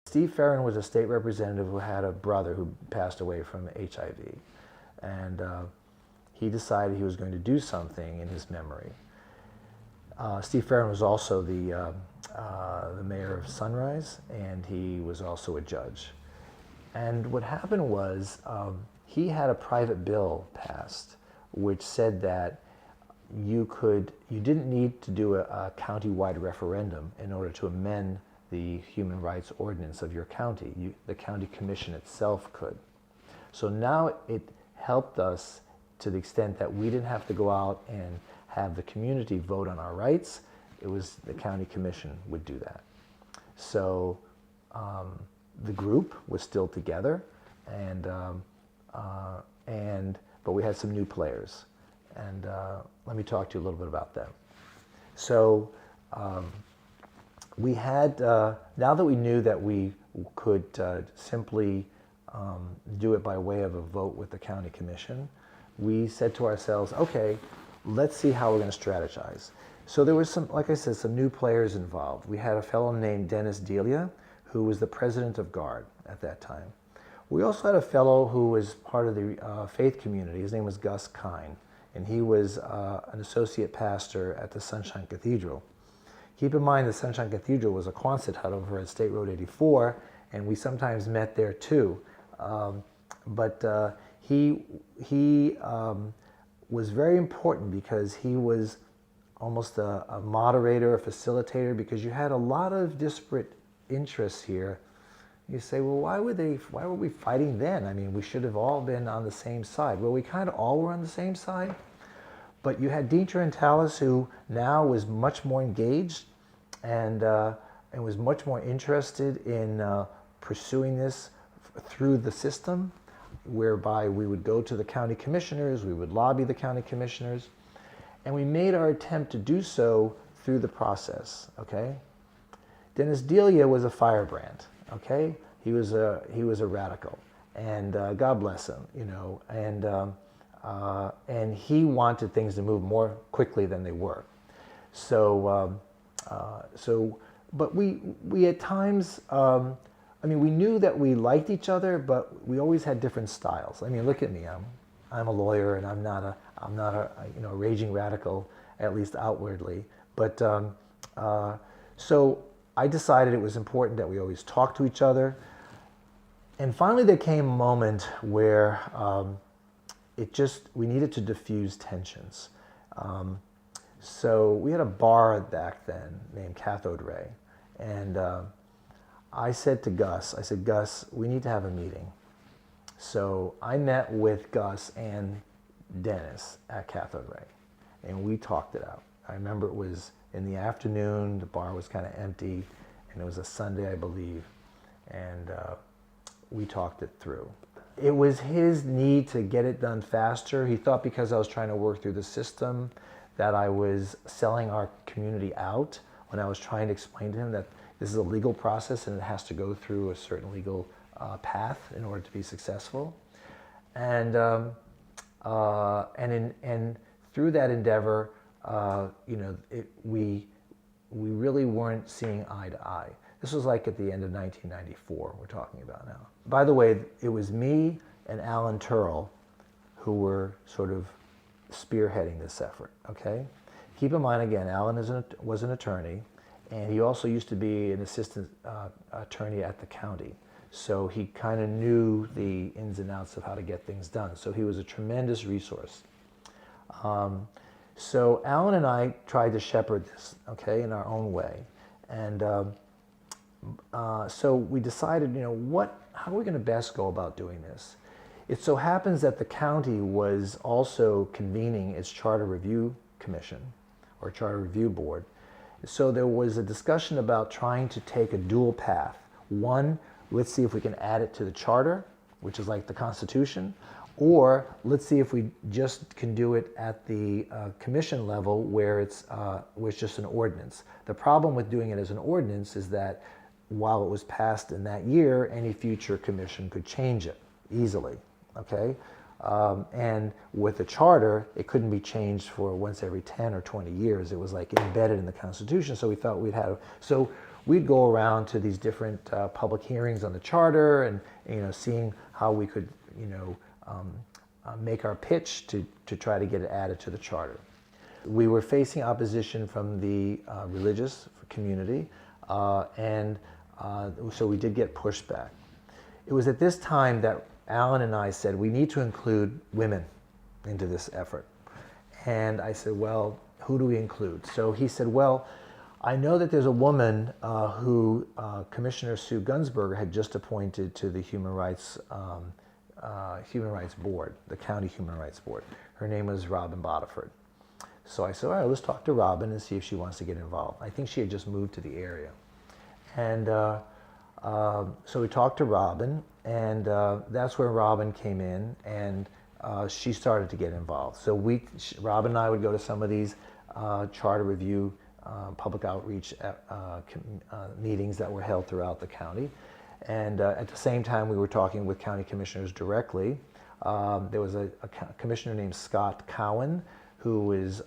Steve Ferrin was a state representative who had a brother who passed away from HIV. And he decided he was going to do something in his memory. Steve Ferrin was also the mayor of Sunrise, and he was also a judge. And what happened was he had a private bill passed which said that you didn't need to do a county-wide referendum in order to amend the human rights ordinance of your county. The county commission itself could. So now it helped us to the extent that we didn't have to go out and have the community vote on our rights. It was the county commission would do that. So the group was still together, but we had some new players. And let me talk to you a little bit about them. So we had, now that we knew that we could simply do it by way of a vote with the county commission, we said to ourselves, okay, let's see how we're going to strategize. So there was some, like I said, some new players involved. We had a fellow named Dennis, who was the president of GUARD at that time. We also had a fellow who was part of the faith community. His name was Gus Kine, and he was an associate pastor at the Sunshine Cathedral. Keep in mind the Sunshine Cathedral was a Quonset hut over at State Road 84, and we sometimes met there too. He was very important because he was almost a moderator, a facilitator, because you had a lot of disparate interests here. You say, well, why were we fighting then? I mean, we should have all been on the same side. Well, we kind of all were on the same side, but you had Dean Trantalis, who now was much more engaged and was much more interested in pursuing this through the system, whereby we would go to the county commissioners, we would lobby the county commissioners, and we made our attempt to do so through the process, okay? Dennis was a firebrand, okay? He was a radical, and God bless him, you know, and he wanted things to move more quickly than they were. But we at times, I mean, we knew that we liked each other, but we always had different styles. I mean, look at me. I'm a lawyer, and I'm not a raging radical, at least outwardly. But so I decided it was important that we always talk to each other. And finally, there came a moment where we needed to diffuse tensions. So we had a bar back then named Cathode Ray, and I said to Gus, Gus, we need to have a meeting. So I met with Gus and Dennis at Cathode Ray, and we talked it out. I remember it was in the afternoon, the bar was kind of empty, and it was a Sunday, I believe, and we talked it through. It was his need to get it done faster. He thought because I was trying to work through the system that I was selling our community out, when I was trying to explain to him that this is a legal process and it has to go through a certain legal path in order to be successful. And through that endeavor, we really weren't seeing eye to eye. This was like at the end of 1994, we're talking about now. By the way, it was me and Alan Turrell who were sort of spearheading this effort, okay? Keep in mind, again, Alan was an attorney, and he also used to be an assistant attorney at the county. So he kind of knew the ins and outs of how to get things done. So he was a tremendous resource. So Alan and I tried to shepherd this, okay, in our own way. And so we decided, how are we going to best go about doing this? It so happens that the county was also convening its Charter Review Commission, or Charter Review Board. So there was a discussion about trying to take a dual path. One, let's see if we can add it to the charter, which is like the Constitution, or let's see if we just can do it at the commission level where it's just an ordinance. The problem with doing it as an ordinance is that while it was passed in that year, any future commission could change it easily, okay? And with the charter, it couldn't be changed for once every 10 or 20 years. It was like embedded in the Constitution, so we thought we'd have, so we'd go around to these different public hearings on the charter and, seeing how we could, make our pitch to try to get it added to the charter. We were facing opposition from the religious community, so we did get pushback. It was at this time that Alan and I said, we need to include women into this effort. And I said, well, who do we include? So he said, well, I know that there's a woman who Commissioner Sue Gunsberger had just appointed to the Human Rights Board, the County Human Rights Board. Her name was Robin Bodiford. So I said, all right, let's talk to Robin and see if she wants to get involved. I think she had just moved to the area. And so we talked to Robin, and that's where Robin came in, and she started to get involved. So Robin and I would go to some of these charter review, public outreach meetings that were held throughout the county. And at the same time, we were talking with county commissioners directly. There was a commissioner named Scott Cowan, who is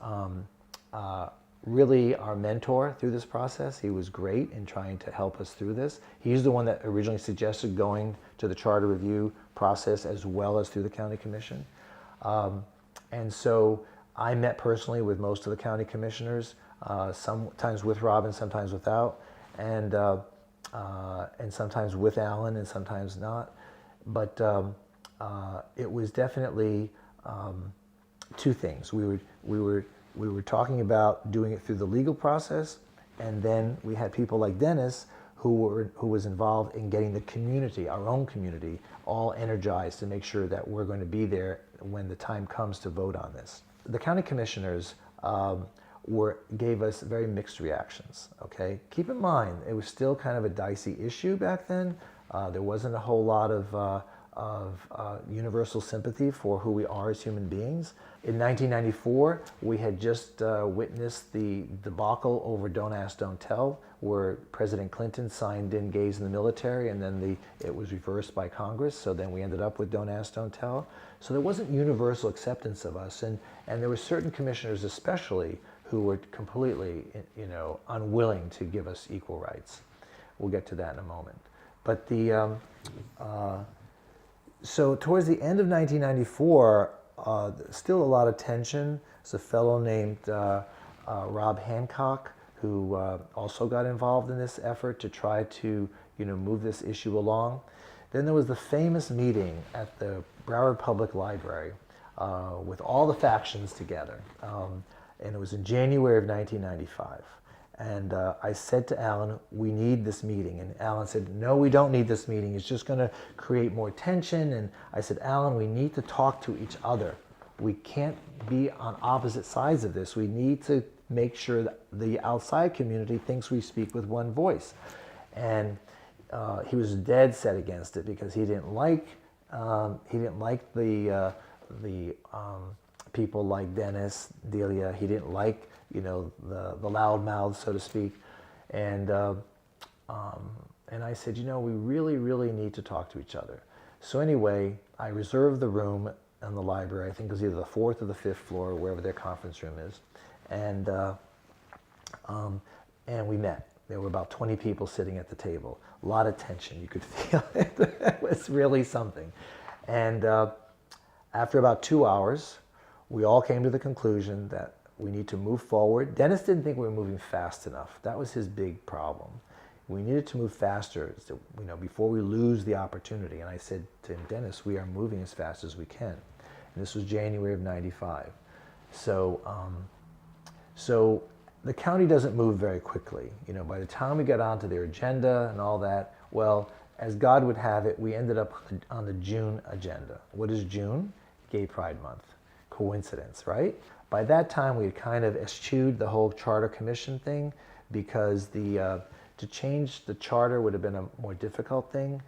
really our mentor through this process. He was great in trying to help us through this. He's the one that originally suggested going to the charter review process as well as through the county commission. And so I met personally with most of the county commissioners, sometimes with Robin, sometimes without, and sometimes with Alan and sometimes not. But it was definitely two things. We were talking about doing it through the legal process, and then we had people like Dennis who was involved in getting the community, our own community, all energized to make sure that we're going to be there when the time comes to vote on this. The county commissioners gave us very mixed reactions. Okay, keep in mind it was still kind of a dicey issue back then. There wasn't a whole lot of universal sympathy for who we are as human beings. In 1994, we had just witnessed the debacle over Don't Ask, Don't Tell, where President Clinton signed in gays in the military, and then it was reversed by Congress, so then we ended up with Don't Ask, Don't Tell. So there wasn't universal acceptance of us, and there were certain commissioners especially who were completely, unwilling to give us equal rights. We'll get to that in a moment. But so towards the end of 1994, still a lot of tension. There's a fellow named Rob Hancock who also got involved in this effort to try to move this issue along. Then there was the famous meeting at the Broward Public Library with all the factions together. And it was in January of 1995. And I said to Alan, we need this meeting. And Alan said, no, we don't need this meeting. It's just going to create more tension. And I said, Alan, we need to talk to each other. We can't be on opposite sides of this. We need to make sure that the outside community thinks we speak with one voice. And he was dead set against it because he didn't like the people like Dennis, Delia. He didn't like the loudmouths, so to speak, and I said, we really, really need to talk to each other. So anyway, I reserved the room in the library. I think it was either the 4th or the 5th floor, wherever their conference room is, and we met. There were about 20 people sitting at the table. A lot of tension. You could feel it. It was really something. And after about 2 hours, we all came to the conclusion that we need to move forward. Dennis didn't think we were moving fast enough. That was his big problem. We needed to move faster, before we lose the opportunity. And I said to him, Dennis, we are moving as fast as we can. And this was January of '95. So the county doesn't move very quickly. By the time we got onto their agenda and all that, well, as God would have it, we ended up on the June agenda. What is June? Gay Pride Month. Coincidence, right? By that time, we had kind of eschewed the whole charter commission thing because to change the charter would have been a more difficult thing.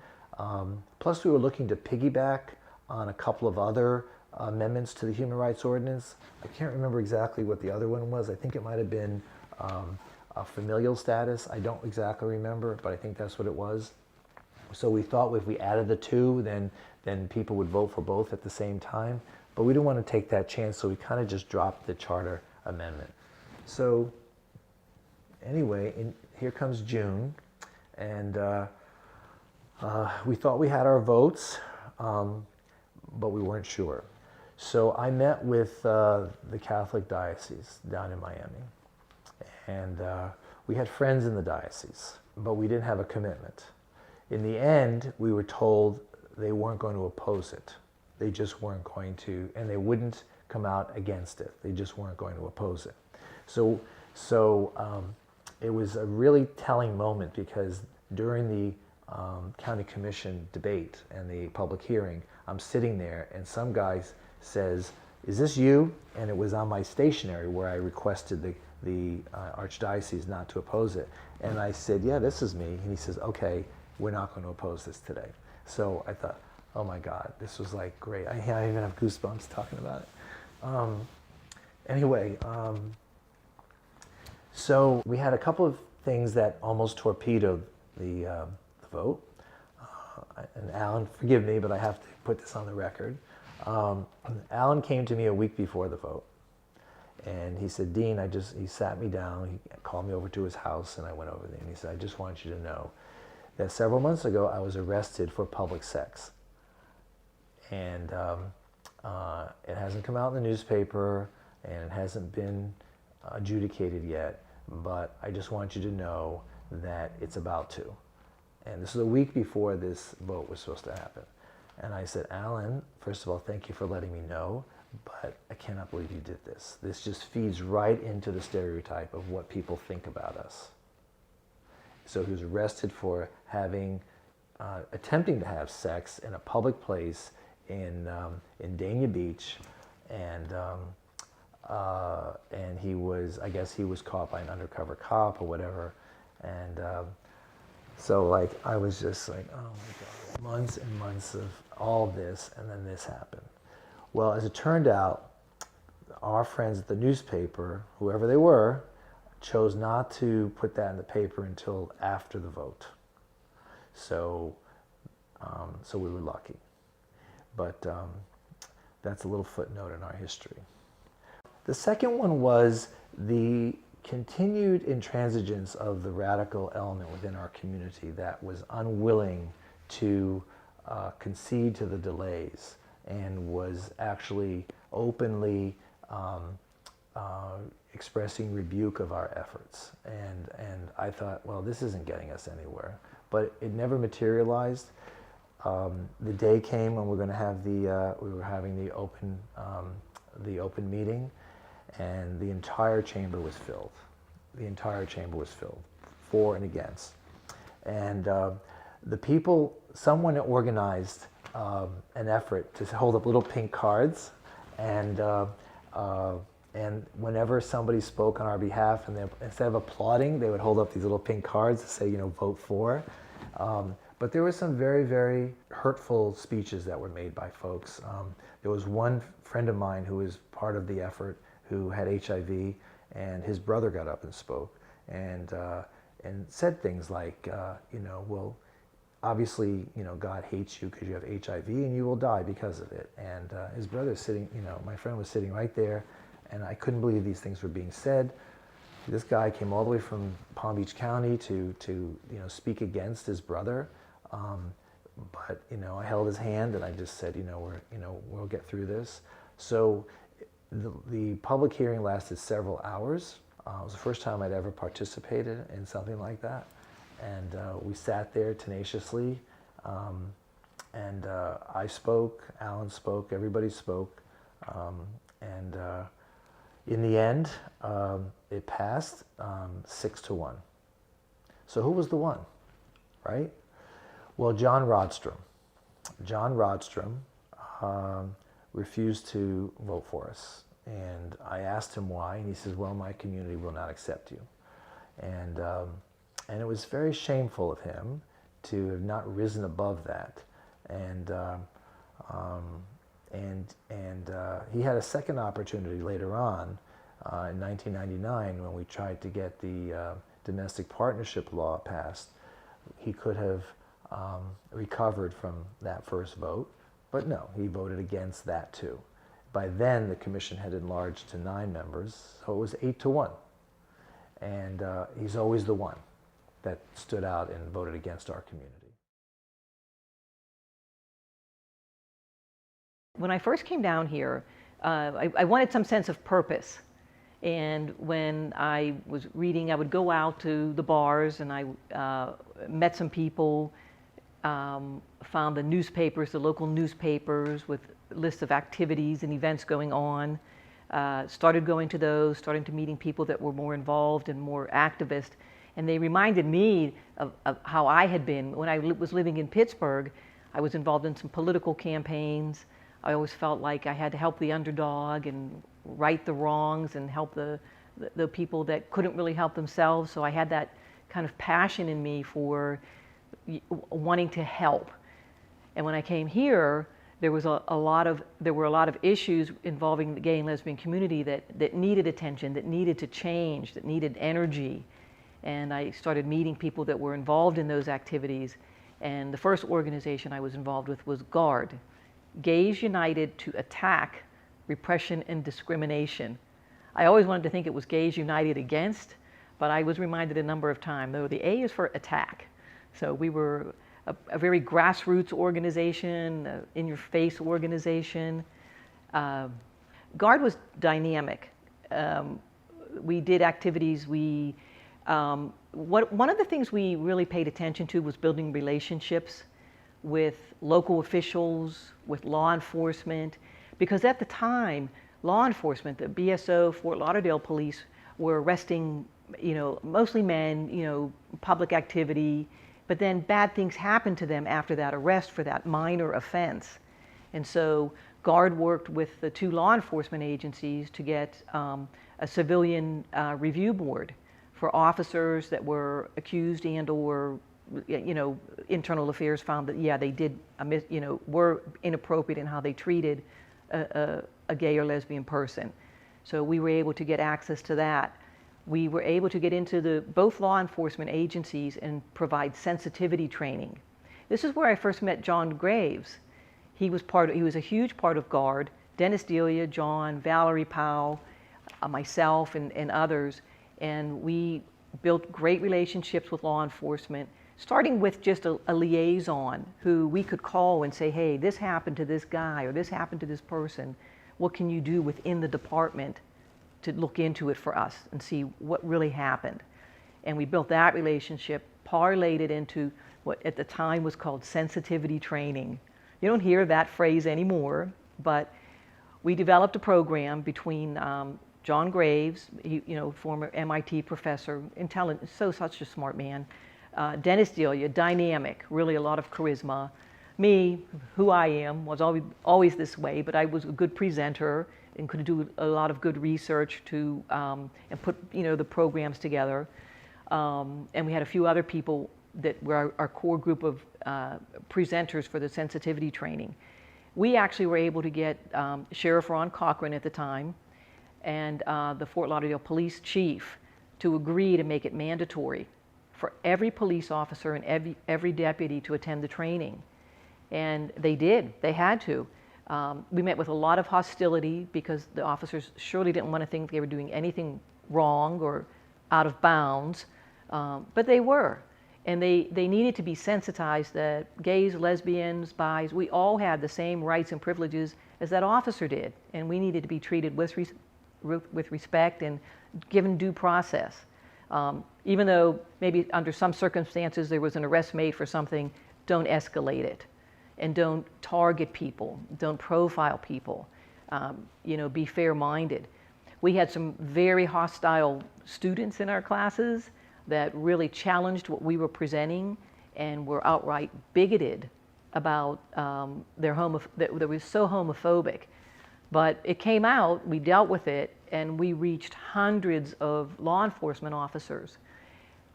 Plus, we were looking to piggyback on a couple of other amendments to the Human Rights Ordinance. I can't remember exactly what the other one was. I think it might have been a familial status. I don't exactly remember, but I think that's what it was. So we thought if we added the two, then then people would vote for both at the same time. But we didn't want to take that chance, so we kind of just dropped the charter amendment. So anyway, here comes June, and we thought we had our votes, but we weren't sure. So I met with the Catholic diocese down in Miami, and we had friends in the diocese, but we didn't have a commitment. In the end, we were told they weren't going to oppose it. They just weren't going to, and they wouldn't come out against it. They just weren't going to oppose it. So it was a really telling moment, because during the county commission debate and the public hearing, I'm sitting there and some guy says, "Is this you?" And it was on my stationery where I requested the archdiocese not to oppose it. And I said, "Yeah, this is me." And he says, "Okay, we're not going to oppose this today." So I thought, oh my God, this was like great. I even have goosebumps talking about it. Anyway, so we had a couple of things that almost torpedoed the vote. And Alan, forgive me, but I have to put this on the record. Alan came to me a week before the vote, and he said, "Dean, he sat me down, he called me over to his house, and I went over there, and he said, I just want you to know that several months ago I was arrested for public sex. And it hasn't come out in the newspaper, and it hasn't been adjudicated yet, but I just want you to know that it's about to." And this is a week before this vote was supposed to happen. And I said, "Alan, first of all, thank you for letting me know, but I cannot believe you did this. This just feeds right into the stereotype of what people think about us." So he was arrested for attempting to have sex in a public place in Dania Beach, and I guess he was caught by an undercover cop or whatever, and so like I was just like, oh my God, months and months of all this, and then this happened. Well, as it turned out, our friends at the newspaper, whoever they were, chose not to put that in the paper until after the vote. So we were lucky. But that's a little footnote in our history. The second one was the continued intransigence of the radical element within our community that was unwilling to concede to the delays, and was actually openly expressing rebuke of our efforts. And I thought, well, this isn't getting us anywhere. But it never materialized. The day came when we were having the open meeting, and the entire chamber was filled. The entire chamber was filled, for and against. And the people, someone organized an effort to hold up little pink cards, and whenever somebody spoke on our behalf, and instead of applauding, they would hold up these little pink cards to say, vote for. But there were some very, very hurtful speeches that were made by folks. There was one friend of mine who was part of the effort who had HIV, and his brother got up and spoke, and said things like, well, obviously, God hates you because you have HIV, and you will die because of it. And his brother sitting, my friend was sitting right there, and I couldn't believe these things were being said. This guy came all the way from Palm Beach County to speak against his brother. But I held his hand, and I just said, we'll get through this. So the public hearing lasted several hours. It was the first time I'd ever participated in something like that. And we sat there tenaciously, and I spoke, Alan spoke, everybody spoke, and in the end, it passed 6-1. So who was the one, right? Well, John Rodstrom. John Rodstrom refused to vote for us, and I asked him why, and he says, "Well, my community will not accept you." And it was very shameful of him to have not risen above that. And he had a second opportunity later on in 1999 when we tried to get the domestic partnership law passed. He could have recovered from that first vote, But no, he voted against that too. By then, the commission had enlarged to 9 members, so it was 8-1. And he's always the one that stood out and voted against our community. When I first came down here, I wanted some sense of purpose. And when I was reading, I would go out to the bars and I met some people, found the newspapers, the local newspapers with lists of activities and events going on, started going to those, started to meeting people that were more involved and more activist. And they reminded me of how I had been. When I was living in Pittsburgh, I was involved in some political campaigns. I always felt like I had to help the underdog and right the wrongs and help the people that couldn't really help themselves. So I had that kind of passion in me for wanting to help. And when I came here, there were a lot of issues involving the gay and lesbian community that needed attention, that needed to change, that needed energy. And I started meeting people that were involved in those activities. And the first organization I was involved with was GUARD, Gays United to Attack Repression and Discrimination. I always wanted to think it was Gays United Against, but I was reminded a number of times, though the A is for attack. So we were a very grassroots organization, in-your-face organization. GUARD was dynamic. We did activities. One of the things we really paid attention to was building relationships with local officials, with law enforcement, because at the time, law enforcement, the BSO, Fort Lauderdale police, were arresting, mostly men, public activity, but then bad things happened to them after that arrest for that minor offense. And so GUARD worked with the 2 law enforcement agencies to get a civilian review board for officers that were accused and or internal affairs found that, yeah, they did, were inappropriate in how they treated a gay or lesbian person. So we were able to get access to that. We were able to get into both law enforcement agencies and provide sensitivity training. This is where I first met John Graves. He was a huge part of GUARD. Dennis Delia, John, Valerie Powell, myself, and others. And we built great relationships with law enforcement, starting with just a liaison who we could call and say, hey, this happened to this guy or this happened to this person. What can you do within the department to look into it for us and see what really happened? And we built that relationship, parlayed it into what at the time was called sensitivity training. You don't hear that phrase anymore, but we developed a program between John Graves, former MIT professor, intelligent, such a smart man. Dennis Delia, dynamic, really a lot of charisma. Me, who I am, was always this way, but I was a good presenter and could do a lot of good research and put the programs together. And we had a few other people that were our core group of presenters for the sensitivity training. We actually were able to get Sheriff Ron Cochran at the time and the Fort Lauderdale police chief to agree to make it mandatory for every police officer and every deputy to attend the training. And they did. They had to. We met with a lot of hostility because the officers surely didn't want to think they were doing anything wrong or out of bounds, but they were. And they needed to be sensitized that gays, lesbians, bis, we all had the same rights and privileges as that officer did. And we needed to be treated with respect and given due process. Even though maybe under some circumstances there was an arrest made for something, don't escalate it. And don't target people, don't profile people, be fair-minded. We had some very hostile students in our classes that really challenged what we were presenting and were outright bigoted about that were so homophobic. But it came out, we dealt with it, and we reached hundreds of law enforcement officers.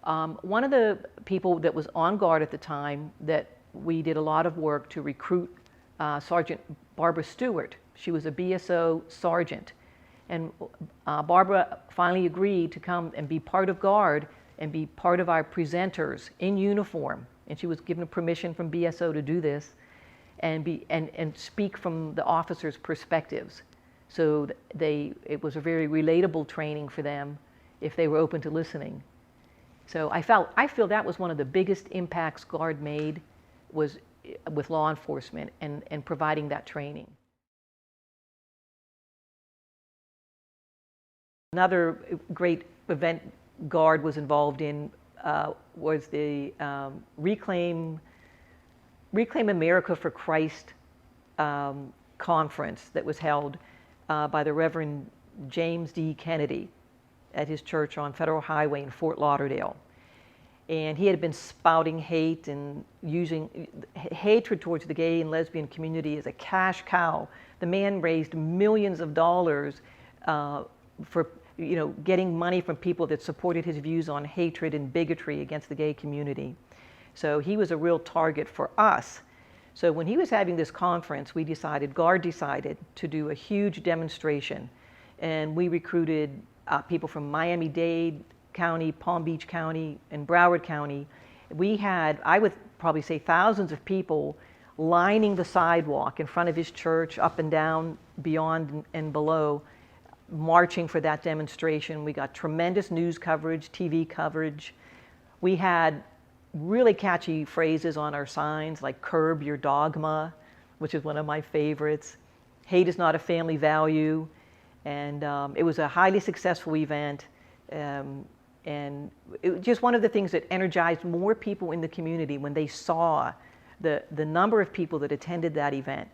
One of the people that was on GUARD at the time that we did a lot of work to recruit Sergeant Barbara Stewart. She was a BSO sergeant. And Barbara finally agreed to come and be part of GUARD and be part of our presenters in uniform. And she was given permission from BSO to do this. and speak from the officers' perspectives. So it was a very relatable training for them if they were open to listening. So I feel that was one of the biggest impacts GUARD made, was with law enforcement and providing that training. Another great event GUARD was involved in was the Reclaim America for Christ conference that was held by the Reverend James D. Kennedy at his church on Federal Highway in Fort Lauderdale. And he had been spouting hate and using hatred towards the gay and lesbian community as a cash cow. The man raised millions of dollars for getting money from people that supported his views on hatred and bigotry against the gay community. So he was a real target for us. So when he was having this conference, GUARD decided to do a huge demonstration. And we recruited people from Miami-Dade County, Palm Beach County, and Broward County. We had, I would probably say, thousands of people lining the sidewalk in front of his church, up and down, beyond and below, marching for that demonstration. We got tremendous news coverage, TV coverage. We had really catchy phrases on our signs like "Curb your dogma," which is one of my favorites. "Hate is not a family value." And it was a highly successful event. And it was just one of the things that energized more people in the community when they saw the number of people that attended that event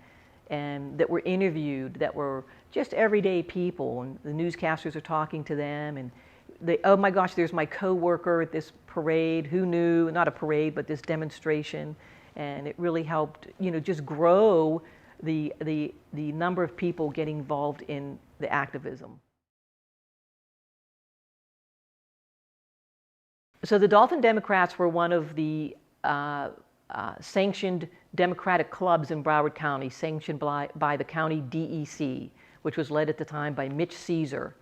and that were interviewed, that were just everyday people, and the newscasters are talking to them, and they, oh my gosh, there's my coworker at this parade, who knew, not a parade, but this demonstration. And it really helped, just grow the number of people getting involved in the activism. So the Dolphin Democrats were one of the sanctioned Democratic clubs in Broward County, sanctioned by the county DEC, which was led at the time by Mitch Caesar.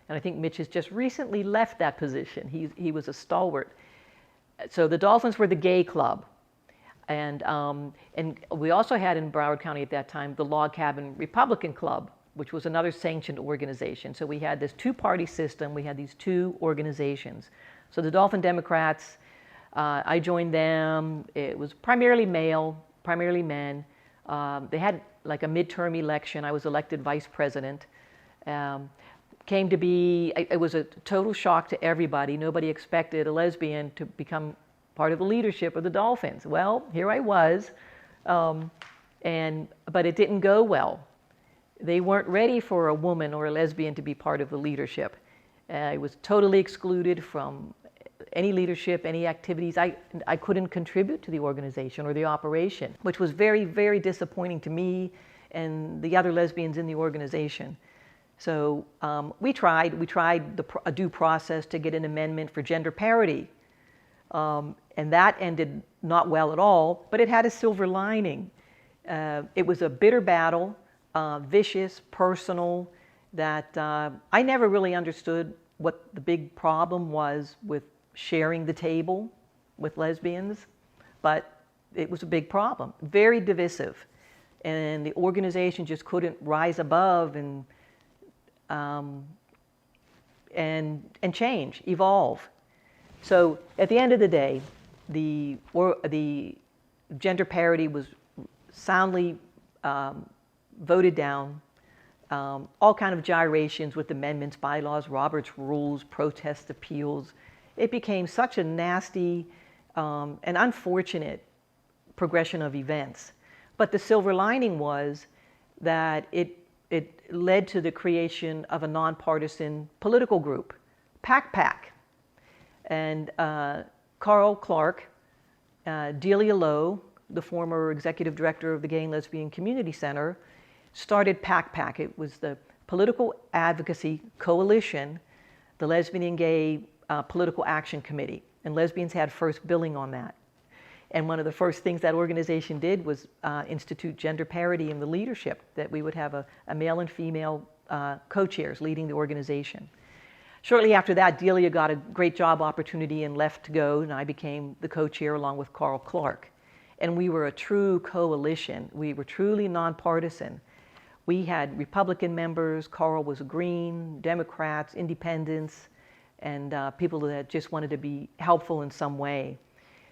And I think Mitch has just recently left that position. He was a stalwart. So the Dolphins were the gay club. And we also had in Broward County at that time the Log Cabin Republican Club, which was another sanctioned organization. So we had this two-party system. We had these two organizations. So the Dolphin Democrats, I joined them. It was primarily male, primarily men. They had like a midterm election. I was elected vice president. Came to be, it was a total shock to everybody. Nobody expected a lesbian to become part of the leadership of the Dolphins. Well, here I was, but it didn't go well. They weren't ready for a woman or a lesbian to be part of the leadership. I was totally excluded from any leadership, any activities. I couldn't contribute to the organization or the operation, which was very, very disappointing to me and the other lesbians in the organization. So we tried a due process to get an amendment for gender parity. And that ended not well at all, but it had a silver lining. It was a bitter battle, vicious, personal, that I never really understood what the big problem was with sharing the table with lesbians, but it was a big problem, very divisive. And the organization just couldn't rise above and change, evolve. So at the end of the day, the gender parity was soundly voted down. All kind of gyrations with amendments, bylaws, Robert's rules, protest appeals. It became such a nasty and unfortunate progression of events. But the silver lining was that it led to the creation of a nonpartisan political group, PAC. And Carl Clark, Delia Lowe, the former executive director of the Gay and Lesbian Community Center, started PAC. It was the Political Advocacy Coalition, the Lesbian and Gay Political Action Committee, and lesbians had first billing on that. And one of the first things that organization did was institute gender parity in the leadership, that we would have a male and female co-chairs leading the organization. Shortly after that, Delia got a great job opportunity and left to go, and I became the co-chair along with Carl Clark. And we were a true coalition. We were truly nonpartisan. We had Republican members, Carl was a Green, Democrats, Independents, and people that just wanted to be helpful in some way.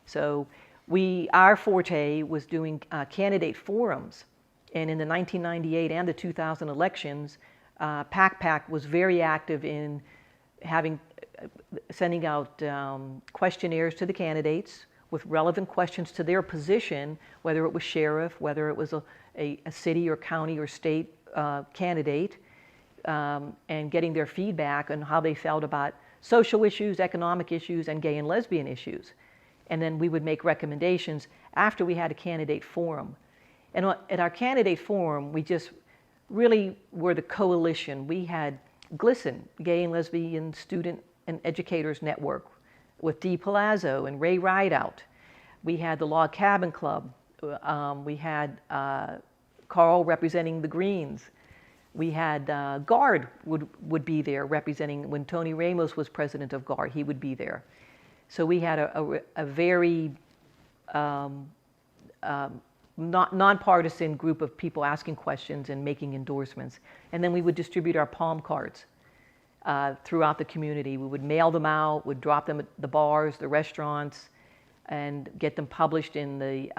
So our forte was doing candidate forums. And in the 1998 and the 2000 elections, PAC was very active in sending out questionnaires to the candidates with relevant questions to their position, whether it was sheriff, whether it was a city or county or state candidate, and getting their feedback on how they felt about social issues, economic issues, and gay and lesbian issues. And then we would make recommendations after we had a candidate forum. And at our candidate forum, we just really were the coalition. We had GLSEN, Gay and Lesbian Student and Educators Network, with Dee Palazzo and Ray Rideout. We had the Log Cabin Club. We had Carl representing the Greens. We had GARD would be there representing, when Tony Ramos was president of GARD, he would be there. So we had a very nonpartisan group of people asking questions and making endorsements. And then we would distribute our palm cards throughout the community. We would mail them out, would drop them at the bars, the restaurants, and get them published in the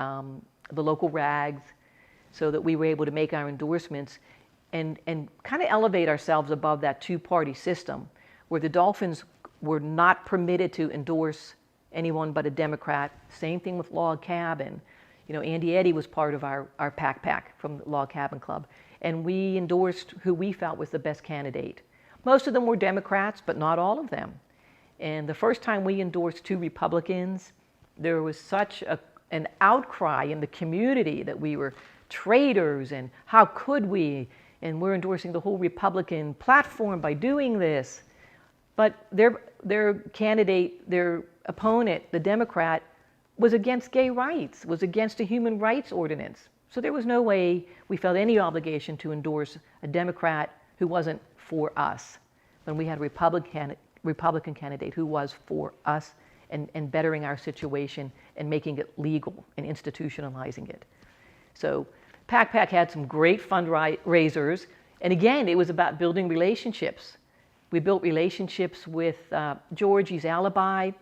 local rags so that we were able to make our endorsements and kind of elevate ourselves above that two-party system where the Dolphins were not permitted to endorse anyone but a Democrat. Same thing with Log Cabin. You know, Andy Eddy was part of our PAC from the Log Cabin Club, and we endorsed who we felt was the best candidate. Most of them were Democrats, but not all of them. And the first time we endorsed 2 Republicans, there was such an outcry in the community that we were traitors and how could we? And we're endorsing the whole Republican platform by doing this. But their candidate, their opponent, the Democrat, was against gay rights, was against a human rights ordinance. So there was no way we felt any obligation to endorse a Democrat who wasn't for us, when we had a Republican candidate who was for us and bettering our situation and making it legal and institutionalizing it. So PAC had some great fundraisers. And again, it was about building relationships. We built relationships with Georgie's Alibi,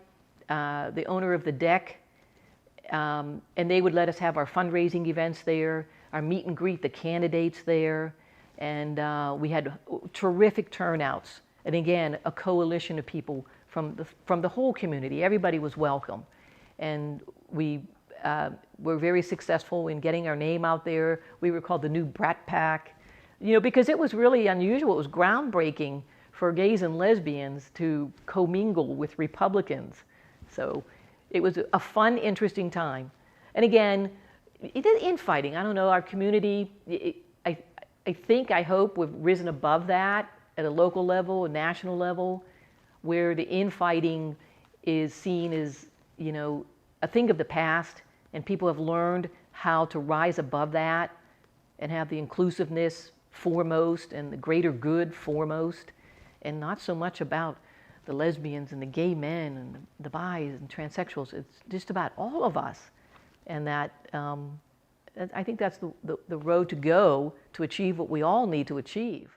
the owner of the Deck, and they would let us have our fundraising events there, our meet and greet the candidates there, and we had terrific turnouts. And again, a coalition of people from the whole community. Everybody was welcome, and we were very successful in getting our name out there. We were called the New Brat Pack, you know, because it was really unusual. It was groundbreaking for gays and lesbians to commingle with Republicans. So it was a fun, interesting time. And again, infighting. I don't know, our community, I hope we've risen above that at a local level, a national level, where the infighting is seen as, you know, a thing of the past, and people have learned how to rise above that and have the inclusiveness foremost and the greater good foremost, and not so much about the lesbians and the gay men and the bis and transsexuals. It's just about all of us. And that, I think that's the road to go to achieve what we all need to achieve.